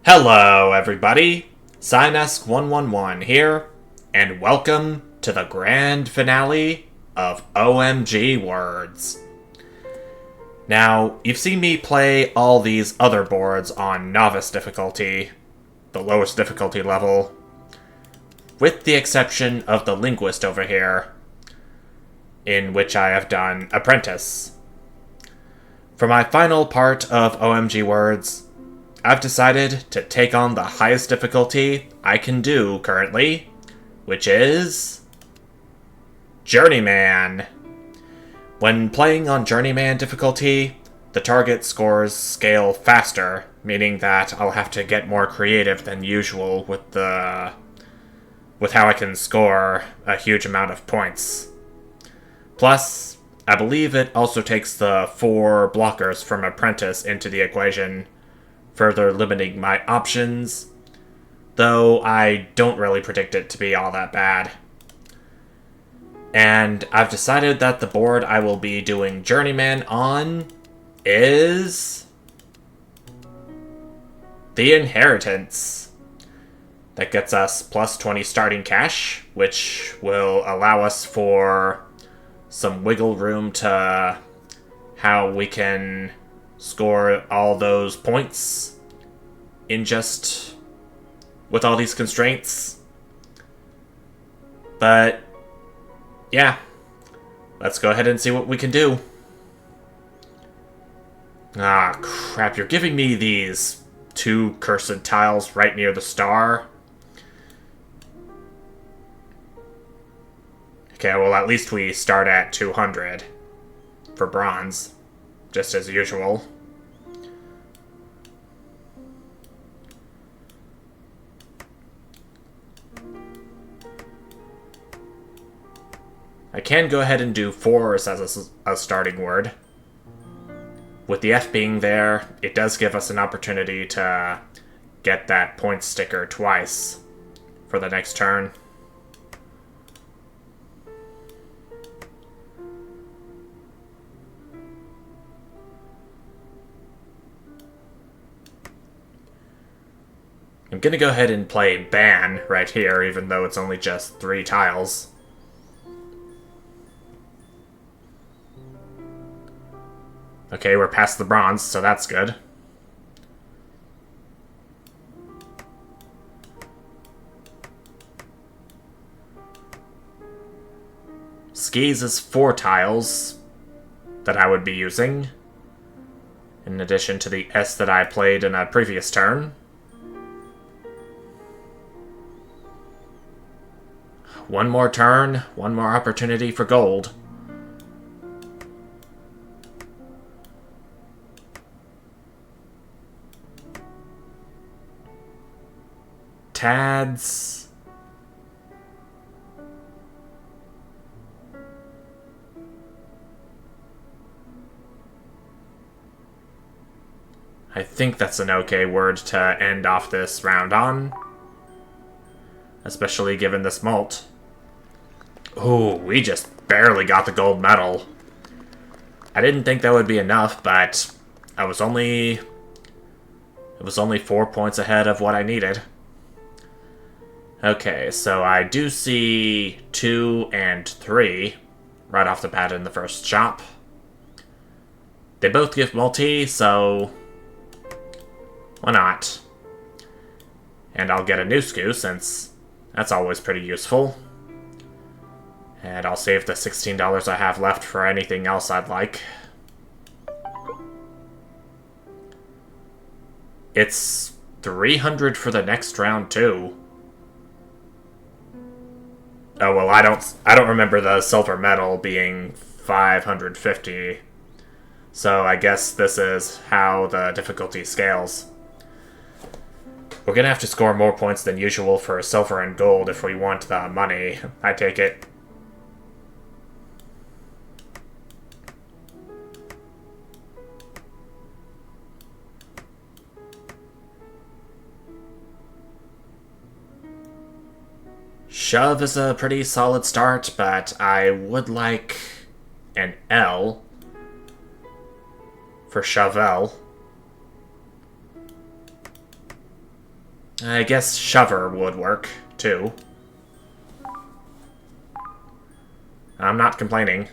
Hello, everybody. Sinesk111 here, and welcome to the grand finale of OMG Words. Now, you've seen me play all these other boards on Novice difficulty, the lowest difficulty level, with the exception of the Linguist over here, in which I have done Apprentice. For my final part of OMG Words, I've decided to take on the highest difficulty I can do currently, which is Journeyman. When playing on Journeyman difficulty, the target scores scale faster, meaning that I'll have to get more creative than usual with how I can score a huge amount of points. Plus, I believe it also takes the 4 blockers from Apprentice into the equation, further limiting my options, though I don't really predict it to be all that bad. And I've decided that the board I will be doing Journeyman on is the Inheritance. That gets us plus 20 starting cash, which will allow us for some wiggle room to how we can score all those points in just with all these constraints. But yeah, let's go ahead and see what we can do. Ah, crap, you're giving me these 2 cursed tiles right near the star. Okay, well, at least we start at 200 for bronze, just as usual. I can go ahead and do fours as a starting word. With the F being there, it does give us an opportunity to get that point sticker twice for the next turn. I'm gonna go ahead and play Ban right here, even though it's only just 3 tiles. Okay, we're past the bronze, so that's good. Skis is 4 tiles that I would be using, in addition to the S that I played in a previous turn. One more turn, one more opportunity for gold. Tads. I think that's an okay word to end off this round on, especially given this mult. Ooh, we just barely got the gold medal. I didn't think that would be enough, but it was only 4 points ahead of what I needed. Okay, so I do see 2 and 3 right off the bat in the first shop. They both give multi, so why not? And I'll get a new SKU, since that's always pretty useful. And I'll save the $16 I have left for anything else I'd like. It's 300 for the next round, too. Oh, well, I don't remember the silver medal being 550. So I guess this is how the difficulty scales. We're gonna have to score more points than usual for silver and gold if we want the money, I take it. Shove is a pretty solid start, but I would like an L for shovel. I guess shover would work, too. I'm not complaining.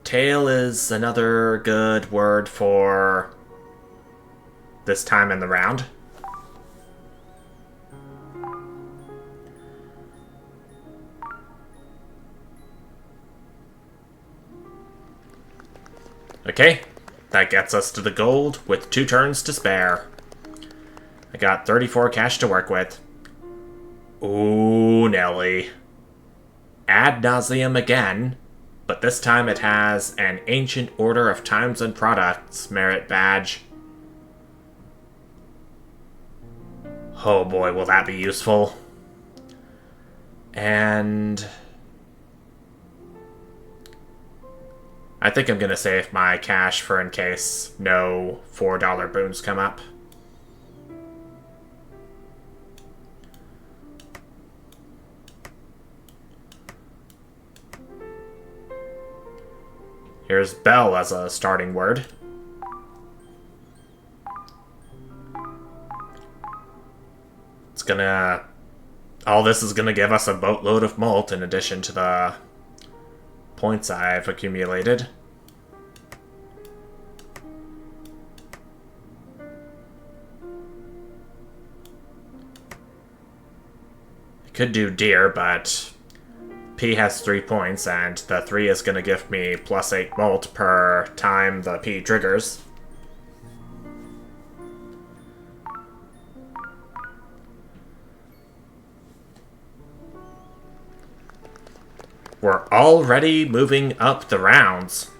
Tail is another good word for this time in the round. Okay, that gets us to the gold with 2 turns to spare. I got 34 cash to work with. Ooh, Nelly. Ad nauseam again, but this time it has an Ancient Order of Times and Products merit badge. Oh boy, will that be useful. And I think I'm going to save my cash for in case no $4 boons come up. Here's bell as a starting word. It's gonna... all this is gonna give us a boatload of malt in addition to the points I've accumulated. I could do deer, but P has 3 points, and the 3 is going to give me plus 8 malt per time the P triggers. We're already moving up the rounds.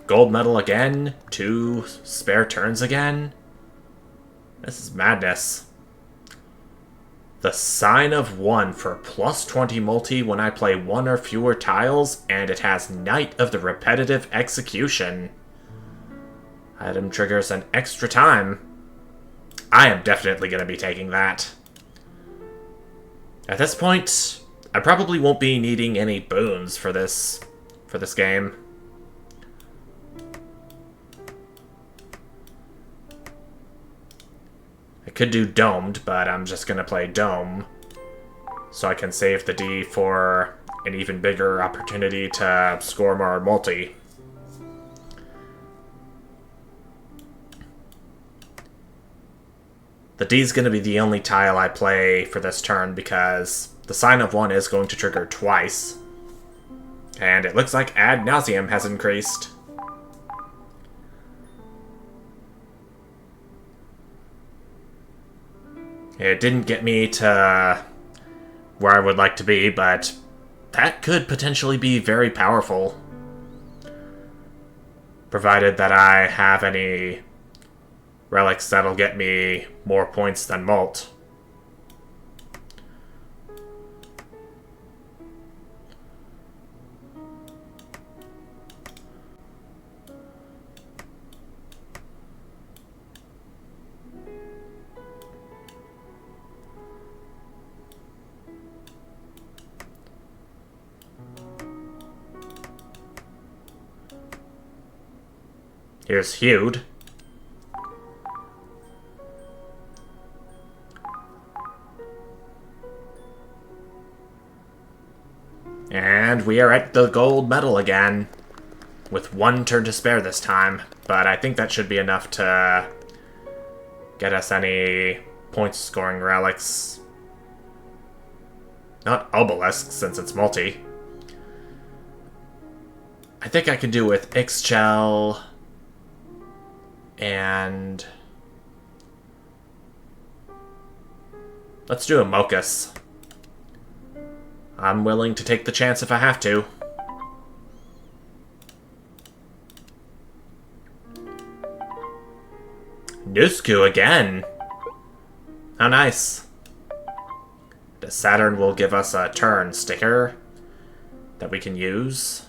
Gold medal again, 2 spare turns again. This is madness. The Sign of 1 for plus 20 multi when I play 1 or fewer tiles, and it has Knight of the Repetitive Execution. Item triggers an extra time. I am definitely going to be taking that. At this point, I probably won't be needing any boons for this game. I could do domed, but I'm just going to play dome so I can save the D for an even bigger opportunity to score more multi. The D is going to be the only tile I play for this turn because the Sign of 1 is going to trigger twice. And it looks like ad nauseam has increased. It didn't get me to where I would like to be, but that could potentially be very powerful. Provided that I have any relics that'll get me more points than malt. Here's Hewed. And we are at the gold medal again, with 1 turn to spare this time, but I think that should be enough to get us any points scoring relics. Not obelisk, since it's multi. I think I could do with Ixchel and let's do a Mochus. I'm willing to take the chance if I have to. Nusku again! How nice. The Saturn will give us a turn sticker, that we can use.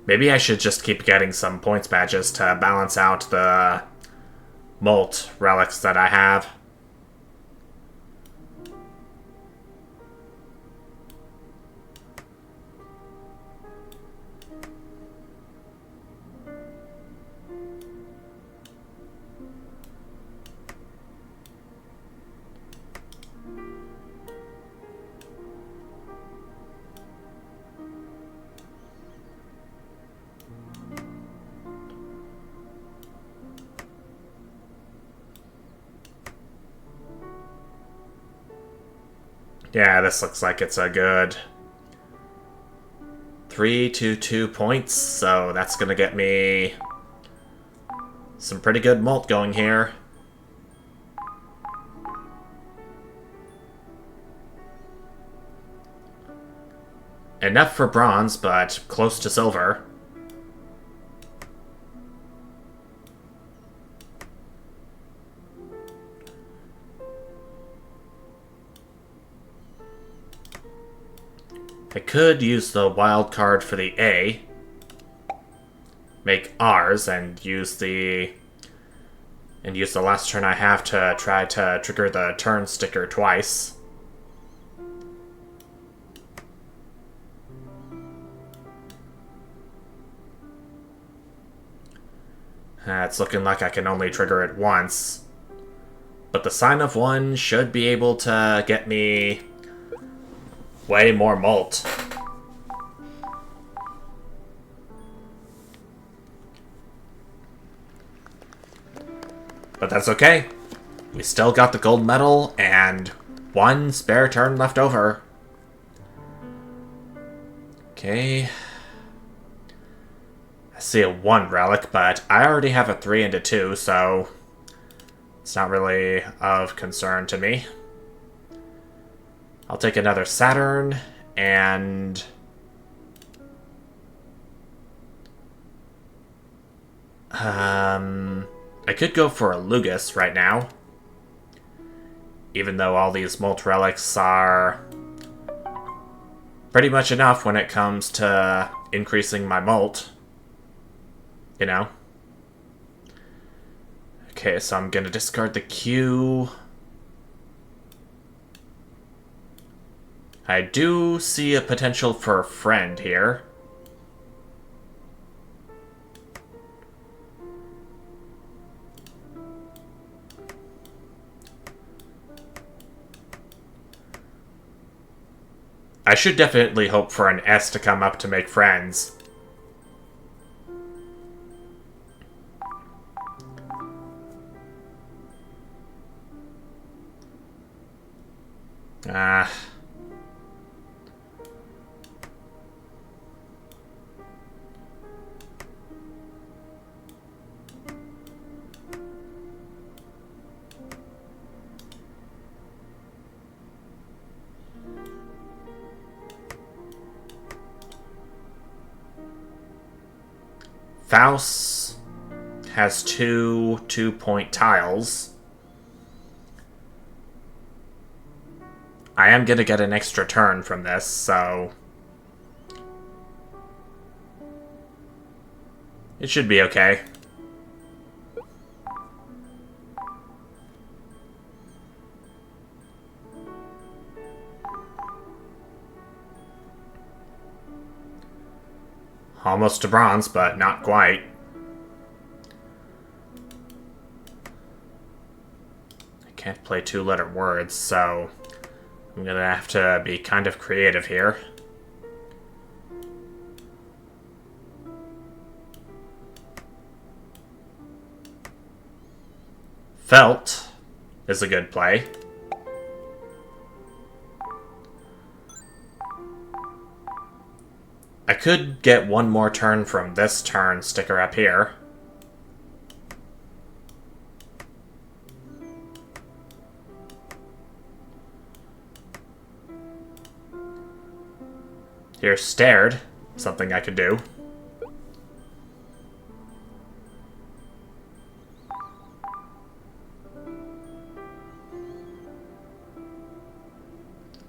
Maybe I should just keep getting some points badges to balance out the molt relics that I have. Yeah, this looks like it's a good 3 to 2 points, so that's gonna get me some pretty good molt going here. Enough for bronze, but close to silver. I could use the wild card for the A, make R's, and use the last turn I have to try to trigger the turn sticker twice. It's looking like I can only trigger it once, but the sign of one should be able to get me way more molt. But that's okay. We still got the gold medal and one spare turn left over. Okay. I see a 1 relic, but I already have a 3 and a 2, so it's not really of concern to me. I'll take another Saturn, and I could go for a Lugus right now, even though all these molt relics are pretty much enough when it comes to increasing my molt, you know. Okay, so I'm gonna discard the Q. I do see a potential for a friend here. I should definitely hope for an S to come up to make friends. Faust has 2 2-point tiles. I am going to get an extra turn from this, so it should be okay. Almost to bronze, but not quite. I can't play 2-letter words, so I'm gonna have to be kind of creative here. Felt is a good play. I could get one more turn from this turn sticker up here. Here's stared. Something I could do.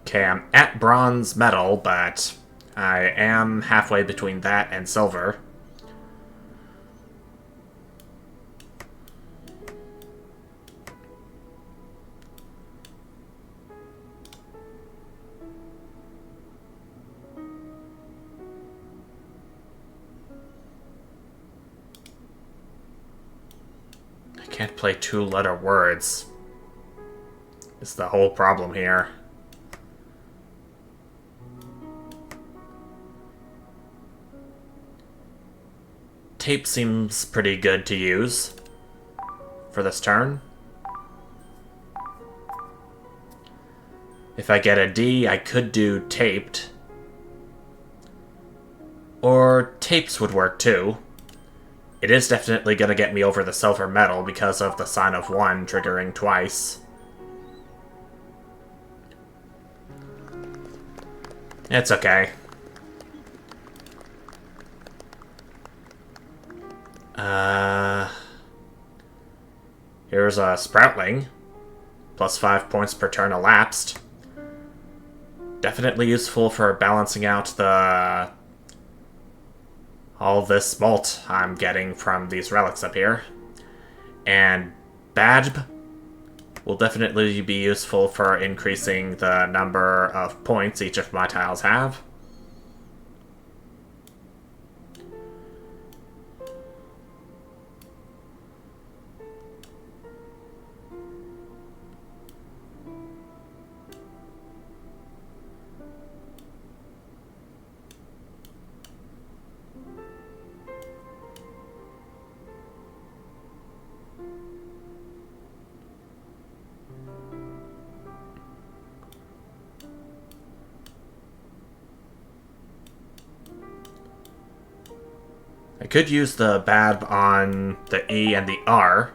Okay, I'm at bronze medal, but I am halfway between that and silver. I can't play two-letter words. It's the whole problem here. Tape seems pretty good to use for this turn. If I get a D, I could do taped. Or tapes would work too. It is definitely going to get me over the silver medal because of the sign of 1 triggering twice. It's okay. Here's a Sproutling. Plus 5 points per turn elapsed. Definitely useful for balancing out all this malt I'm getting from these relics up here. And Badb will definitely be useful for increasing the number of points each of my tiles have. I could use the Badb on the E and the R.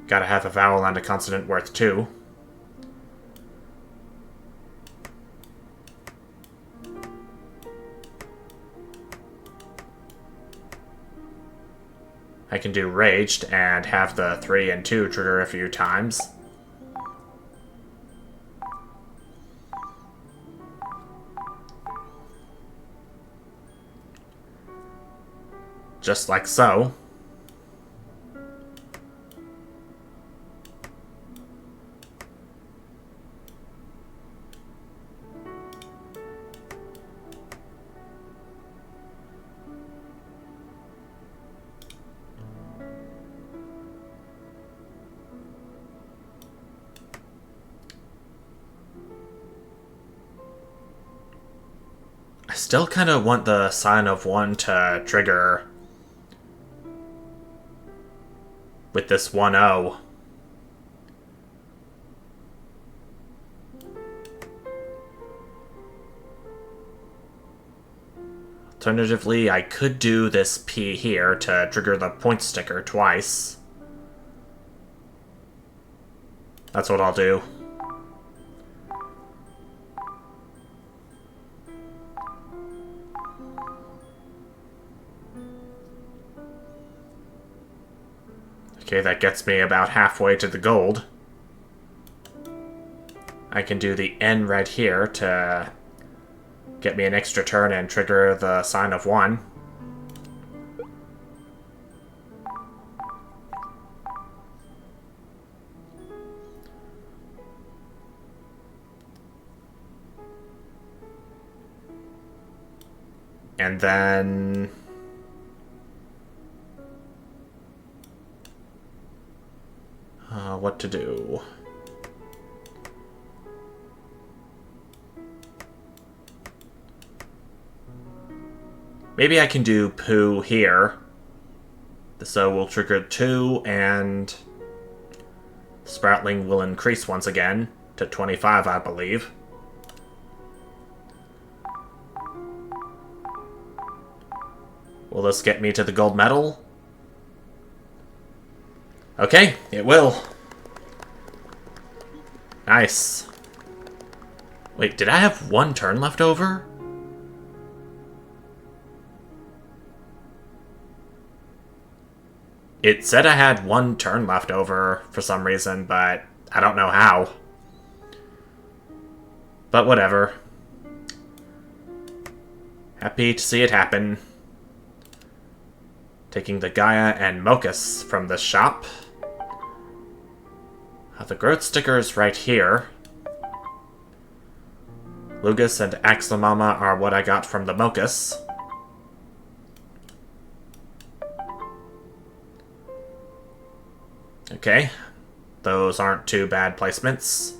Gotta have a vowel and a consonant worth 2. I can do Raged and have the 3 and 2 trigger a few times. Just like so. I still kind of want the sign of 1 to trigger with this 1-0. Alternatively, I could do this P here to trigger the point sticker twice. That's what I'll do. Okay, that gets me about halfway to the gold. I can do the N right here to get me an extra turn and trigger the sign of 1. And then what to do? Maybe I can do Poo here. So we'll trigger 2, and Sproutling will increase once again to 25, I believe. Will this get me to the gold medal? Okay, it will. Nice. Wait, did I have one turn left over? It said I had one turn left over for some reason, but I don't know how. But whatever. Happy to see it happen. Taking the Gaia and Mochus from the shop. The growth stickers right here. Lugus and Axlamama are what I got from the Mochus. Okay, those aren't too bad placements.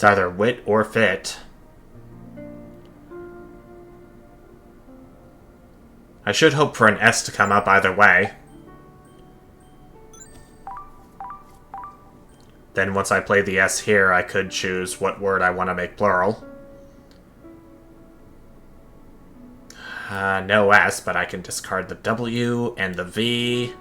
It's either wit or fit. I should hope for an S to come up either way. Then once I play the S here, I could choose what word I want to make plural. No S, but I can discard the W and the V.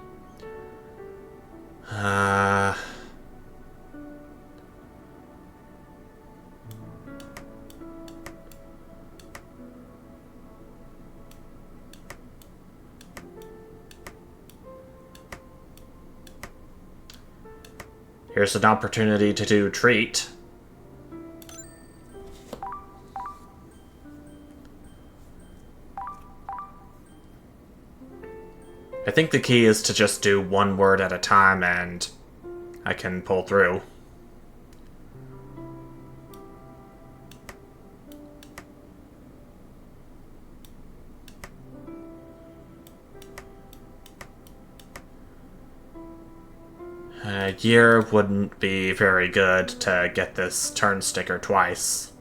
Here's an opportunity to do treat. I think the key is to just do one word at a time and I can pull through. Year wouldn't be very good to get this turn sticker twice.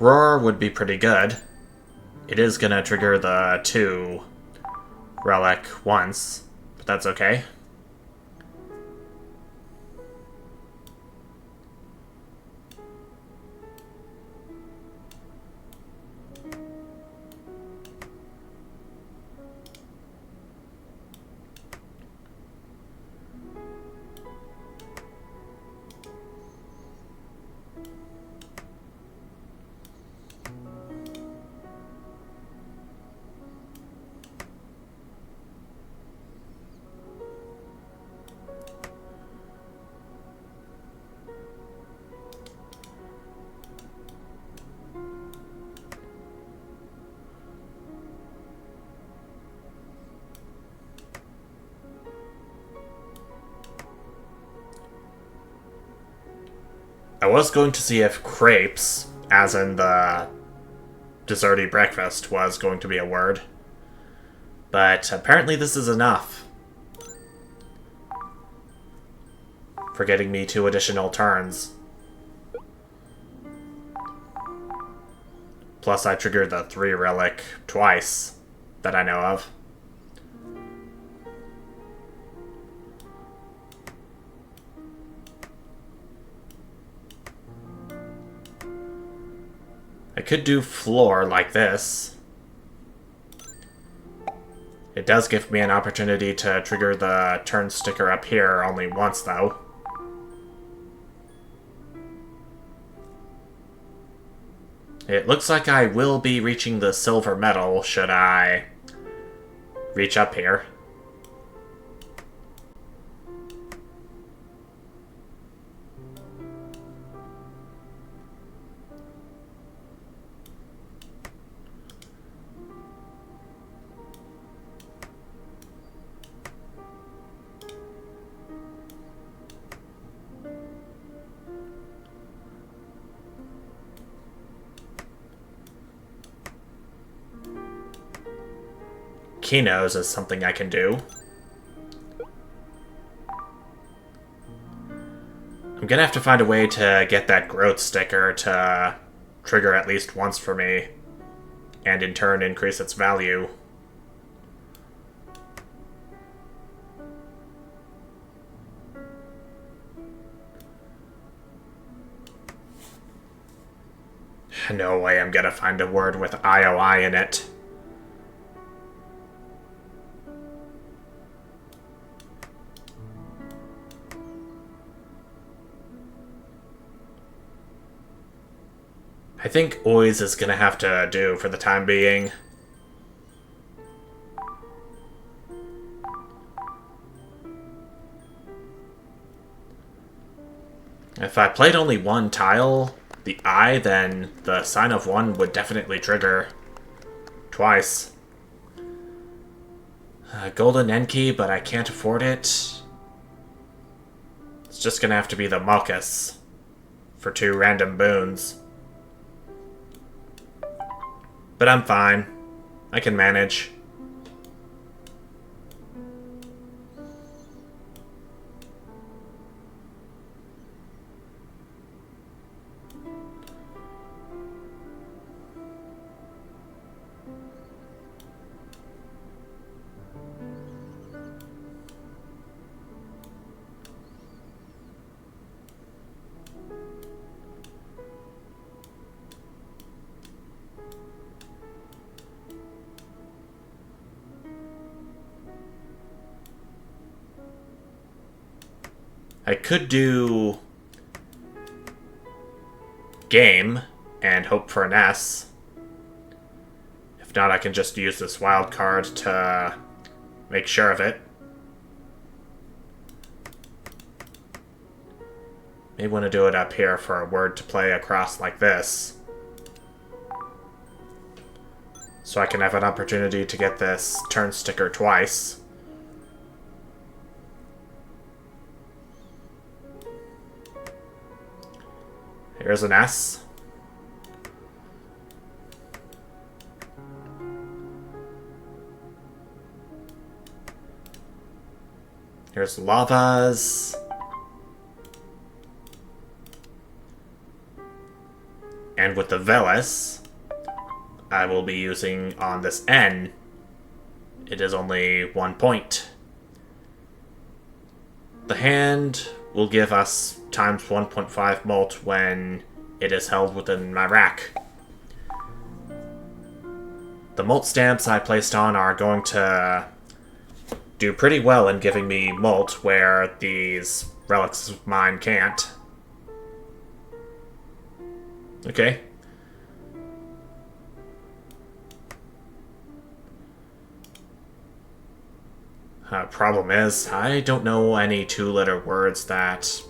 Roar would be pretty good. It is gonna trigger the 2 relic once, but that's okay. I was going to see if crepes, as in the desserty breakfast, was going to be a word. But apparently this is enough for getting me 2 additional turns. Plus I triggered the 3 relic twice that I know of. I could do floor like this. It does give me an opportunity to trigger the turn sticker up here only once, though. It looks like I will be reaching the silver medal should I reach up here. Kinos is something I can do. I'm gonna have to find a way to get that growth sticker to trigger at least once for me, and in turn increase its value. No way I'm gonna find a word with IOI in it. I think Ois is gonna have to do for the time being. If I played only one tile, the I, then the sign of one would definitely trigger twice. Golden Enki, but I can't afford it. It's just gonna have to be the Malchus for 2 random boons. But I'm fine. I can manage. I could do game and hope for an S. If not, I can just use this wild card to make sure of it. May want to do it up here for a word to play across like this, so I can have an opportunity to get this turn sticker twice. Here's an S. Here's lavas. And with the Velis, I will be using on this N. It is only 1 point. The hand will give us times 1.5 molt when it is held within my rack. The molt stamps I placed on are going to do pretty well in giving me molt where these relics of mine can't. Okay. Problem is, I don't know any 2-letter words that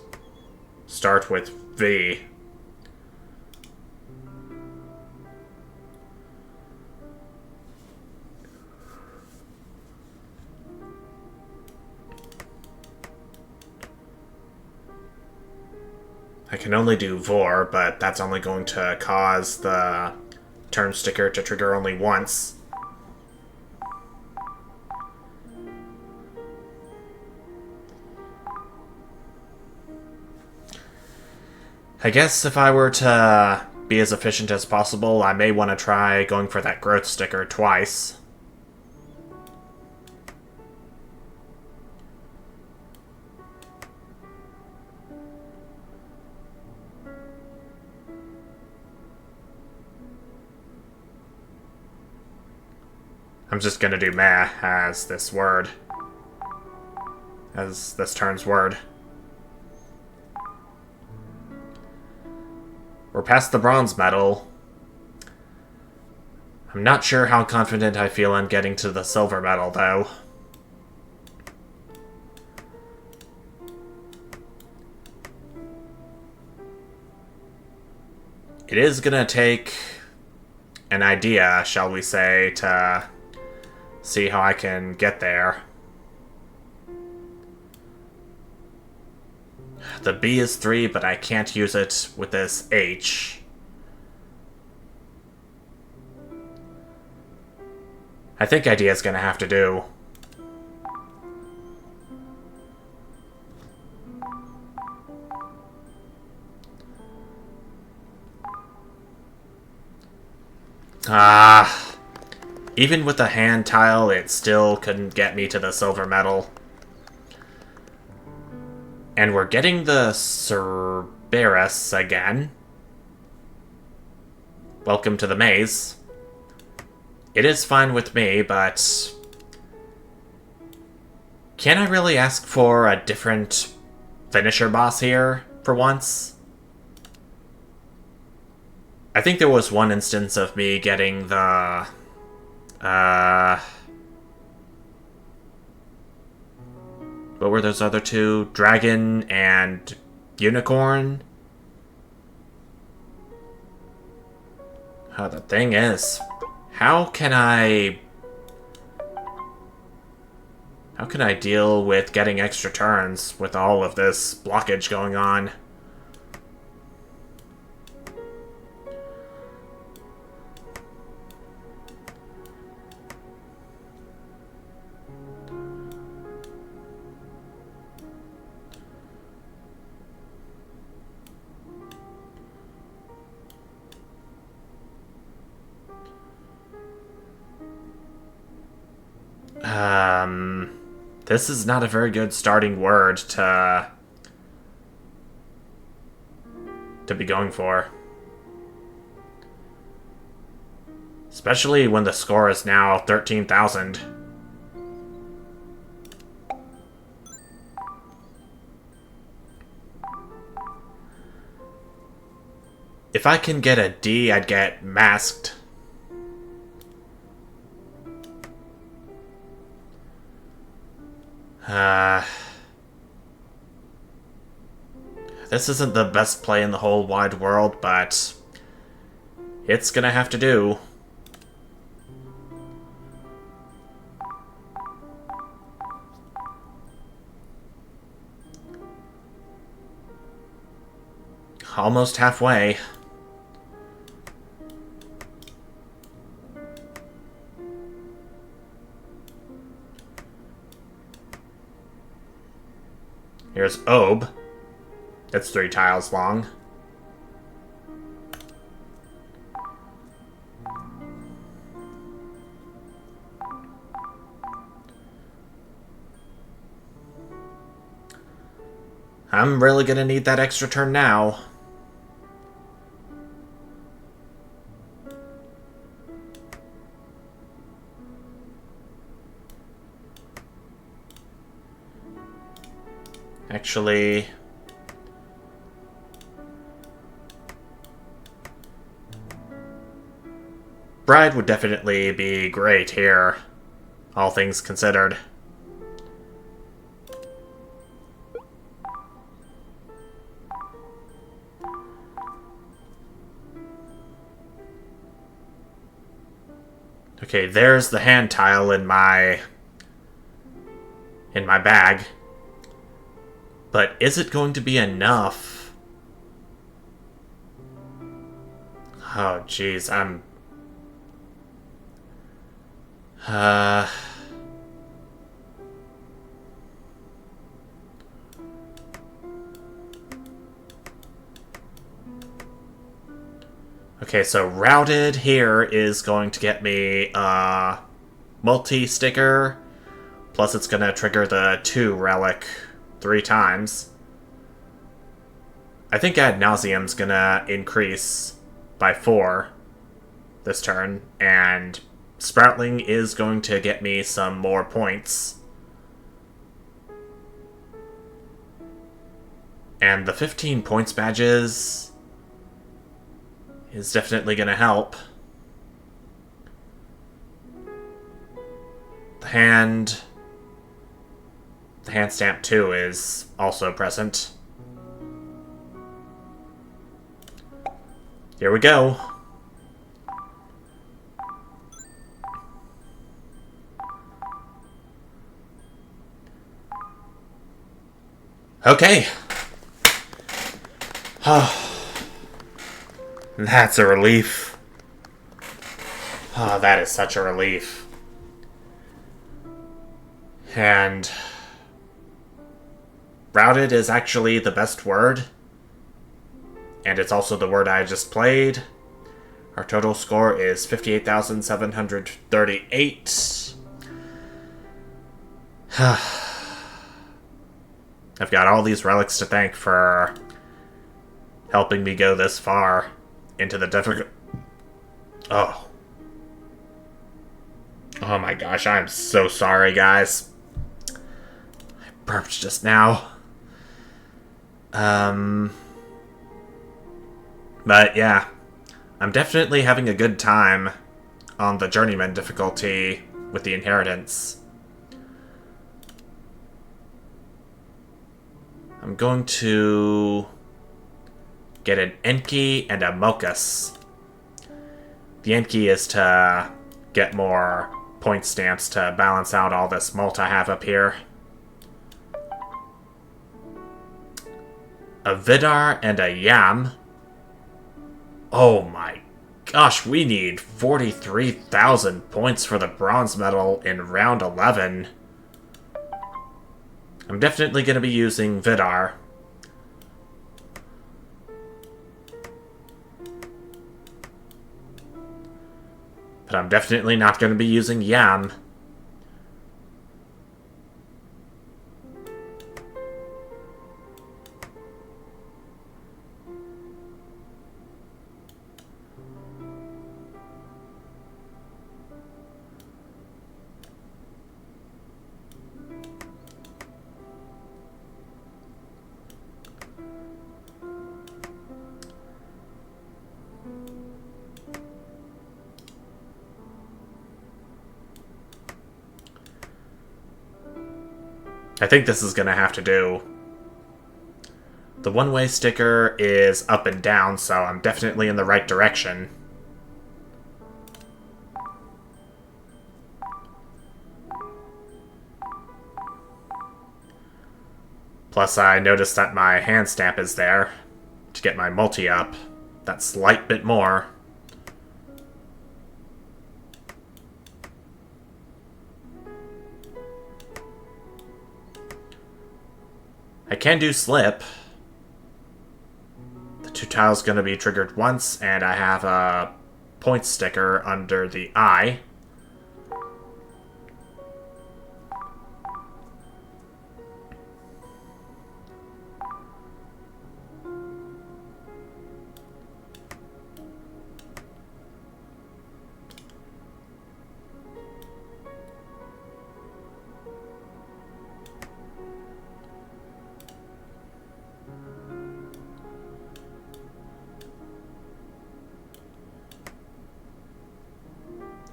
start with V. I can only do Vor, but that's only going to cause the turn sticker to trigger only once. I guess if I were to be as efficient as possible, I may want to try going for that growth sticker twice. I'm just gonna do meh as this word. As this turn's word. We're past the bronze medal. I'm not sure how confident I feel in getting to the silver medal, though. It is gonna take an idea, shall we say, to see how I can get there. The B is 3, but I can't use it with this H. I think Idea's gonna have to do. Even with the hand tile, it still couldn't get me to the silver medal. And we're getting the Cerberus again. Welcome to the maze. It is fine with me, but... can I really ask for a different finisher boss here, for once? I think there was one instance of me getting the... what were those other two? Dragon and Unicorn? Oh, the thing is, how can I deal with getting extra turns with all of this blockage going on? This is not a very good starting word to be going for. Especially when the score is now 13,000. If I can get a D, I'd get masked. This isn't the best play in the whole wide world, but it's gonna have to do. Almost halfway. Here's Ob. That's 3 tiles long. I'm really gonna need that extra turn now. Actually... Bride would definitely be great here, all things considered. Okay, there's the hand tile in my bag. But is it going to be enough? Oh, jeez, I'm... Okay, so Routed here is going to get me a multi-sticker, plus it's going to trigger the 2 relic 3 times. I think Ad Nauseam's going to increase by 4 this turn, and Sproutling is going to get me some more points. And the 15 points badges is definitely going to help. The hand stamp 2 is also present. Here we go. Okay. That's a relief. Oh, that is such a relief. And routed is actually the best word. And it's also the word I just played. Our total score is 58,738. I've got all these relics to thank for helping me go this far into the difficult... Oh. Oh my gosh, I'm so sorry, guys. I burped just now. But yeah, I'm definitely having a good time on the Journeyman difficulty with the inheritance. I'm going to get an Enki and a Mochus. The Enki is to get more point stamps to balance out all this malt I have up here. A Vidar and a Yam. Oh my gosh, we need 43,000 points for the bronze medal in round 11. I'm definitely going to be using Vidar. But I'm definitely not going to be using Yam. I think this is going to have to do. The one-way sticker is up and down, so I'm definitely in the right direction. Plus, I noticed that my hand stamp is there to get my multi up. That slight bit more. I can do slip. The 2 tiles going to be triggered once, and I have a point sticker under the eye.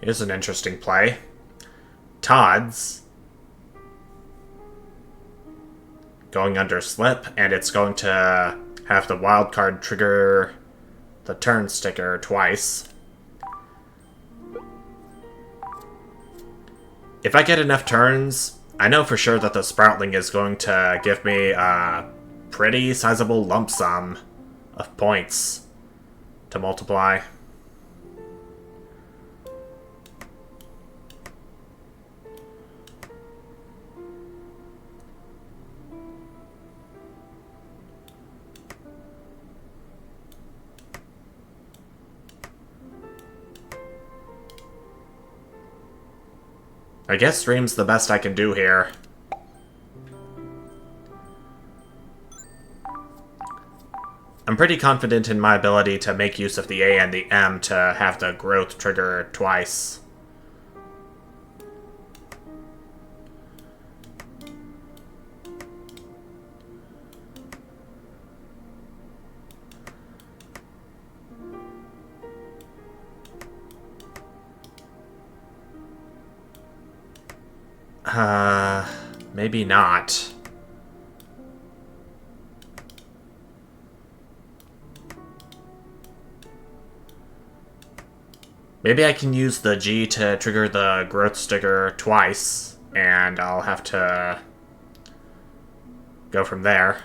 Here's an interesting play. Todd's going under slip, and it's going to have the wild card trigger the turn sticker twice. If I get enough turns, I know for sure that the Sproutling is going to give me a pretty sizable lump sum of points to multiply. I guess stream's the best I can do here. I'm pretty confident in my ability to make use of the A and the M to have the growth trigger twice. Maybe not. Maybe I can use the G to trigger the growth sticker twice, and I'll have to go from there.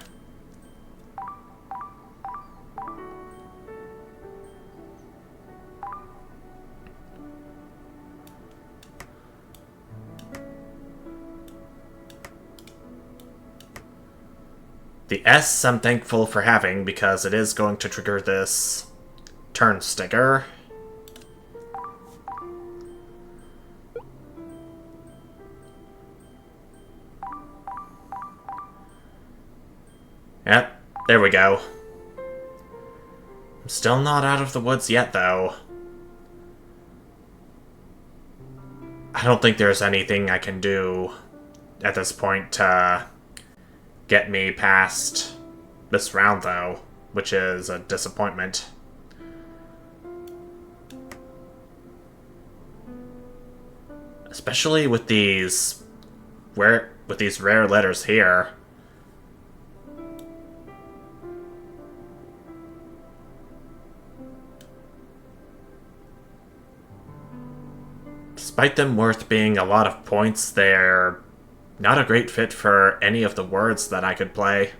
The S I'm thankful for having because it is going to trigger this turn sticker. Yep, there we go. I'm still not out of the woods yet, though. I don't think there's anything I can do at this point to get me past this round, though, which is a disappointment. Especially with these rare letters here. Despite them worth being a lot of points, they're not a great fit for any of the words that I could play.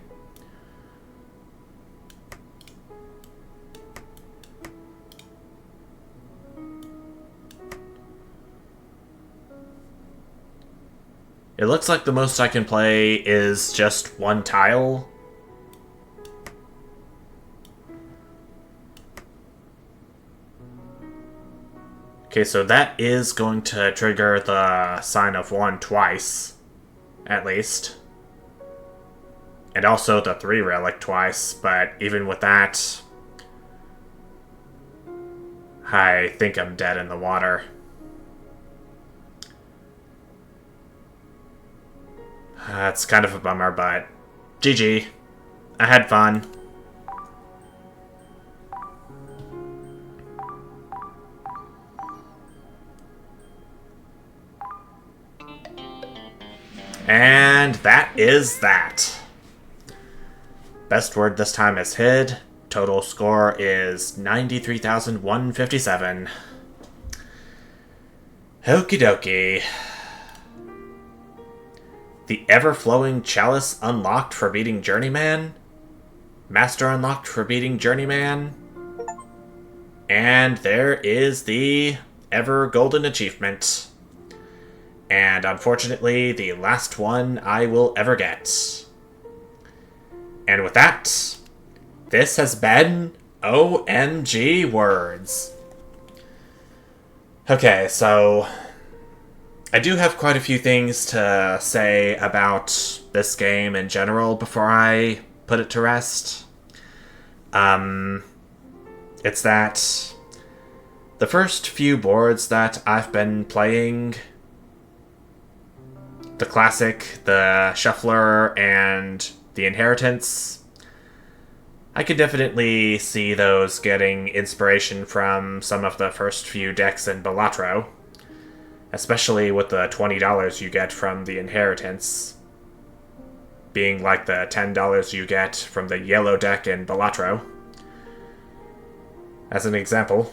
It looks like the most I can play is just one tile. Okay, so that is going to trigger the sign of 1 twice, at least. And also the 3 relic twice, but even with that, I think I'm dead in the water. That's kind of a bummer, but GG. I had fun. And that is that. Best word this time is hid. Total score is 93,157. Okie dokie. The ever-flowing chalice unlocked for beating Journeyman. Master unlocked for beating Journeyman. And there is the ever-golden achievement. And unfortunately, the last one I will ever get. And with that, this has been OMG Words. Okay, so I do have quite a few things to say about this game in general before I put it to rest. It's that the first few boards that I've been playing, the Classic, the Shuffler, and the Inheritance, I could definitely see those getting inspiration from some of the first few decks in Balatro, especially with the $20 you get from the Inheritance being like the $10 you get from the yellow deck in Balatro, as an example.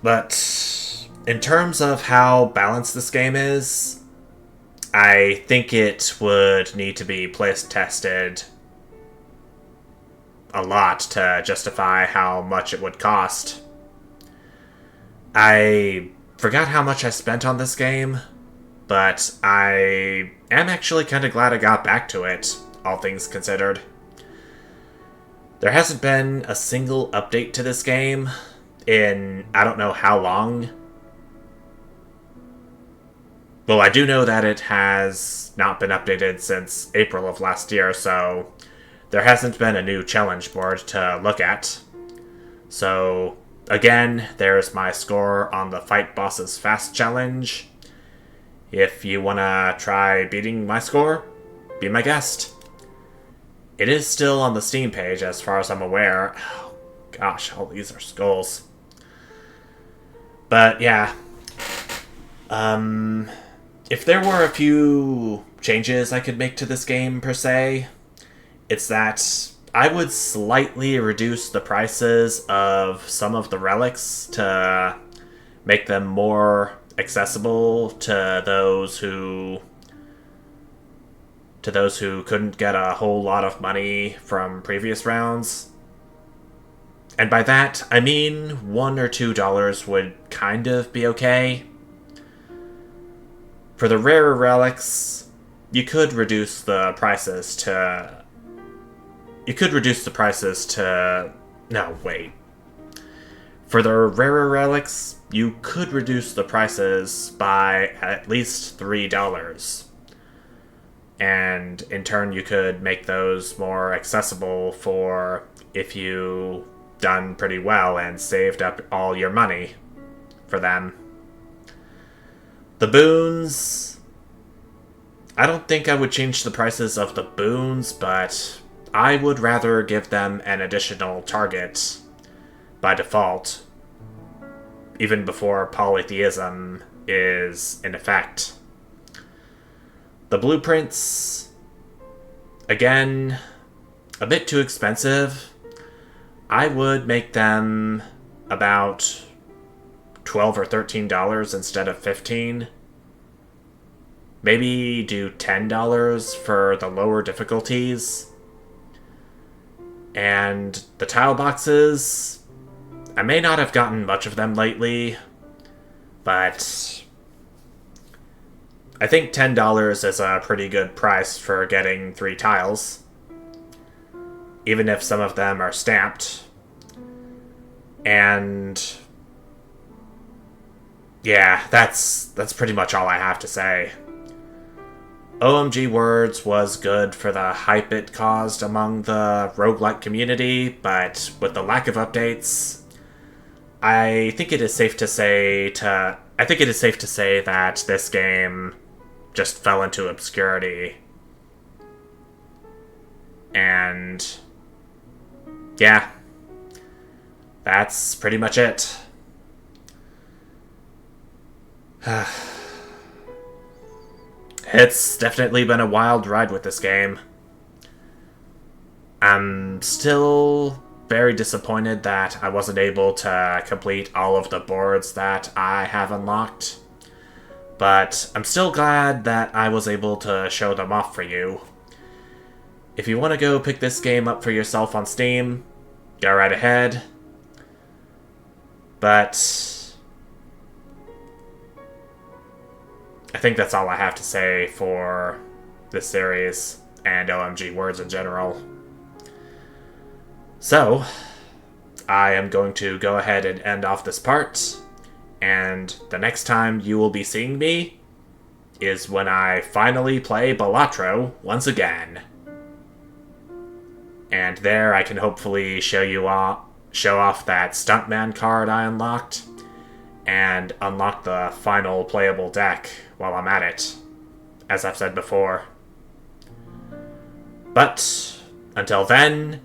But in terms of how balanced this game is, I think it would need to be place tested a lot to justify how much it would cost. I forgot how much I spent on this game, but I am actually kind of glad I got back to it, all things considered. There hasn't been a single update to this game in I don't know how long. Well, I do know that it has not been updated since April of last year, so there hasn't been a new challenge board to look at. So, again, there's my score on the Fight Bosses Fast Challenge. If you want to try beating my score, be my guest. It is still on the Steam page as far as I'm aware. Oh, gosh, all these are skulls. But, yeah. If there were a few changes I could make to this game, per se, it's that I would slightly reduce the prices of some of the relics to make them more accessible to those who couldn't get a whole lot of money from previous rounds. And by that, I mean $1 or $2 would kind of be okay. For the rarer relics, you could reduce the prices to... No, wait. For the rarer relics, you could reduce the prices by at least $3. And in turn, you could make those more accessible for if you done pretty well and saved up all your money for them. The boons... I don't think I would change the prices of the boons, but I would rather give them an additional target by default, even before polytheism is in effect. The blueprints, again, a bit too expensive. I would make them about $12 or $13 instead of $15. Maybe do $10 for the lower difficulties. And the tile boxes, I may not have gotten much of them lately, but I think $10 is a pretty good price for getting 3 tiles, even if some of them are stamped. And yeah, that's pretty much all I have to say. OMG Words was good for the hype it caused among the roguelike community, but with the lack of updates, I think it is safe to say that this game just fell into obscurity. And yeah, that's pretty much it. It's definitely been a wild ride with this game. I'm still very disappointed that I wasn't able to complete all of the boards that I have unlocked, but I'm still glad that I was able to show them off for you. If you want to go pick this game up for yourself on Steam, go right ahead. But I think that's all I have to say for this series and OMG Words in general. So, I am going to go ahead and end off this part, and the next time you will be seeing me is when I finally play Balatro once again. And there I can hopefully show off that Stuntman card I unlocked, and unlock the final playable deck while I'm at it, as I've said before. But, until then,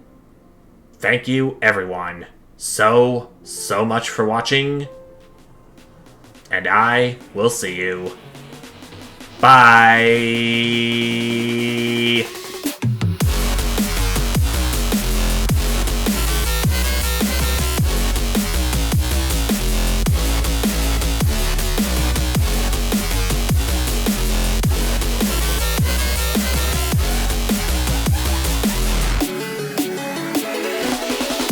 thank you everyone so much for watching, and I will see you. Bye!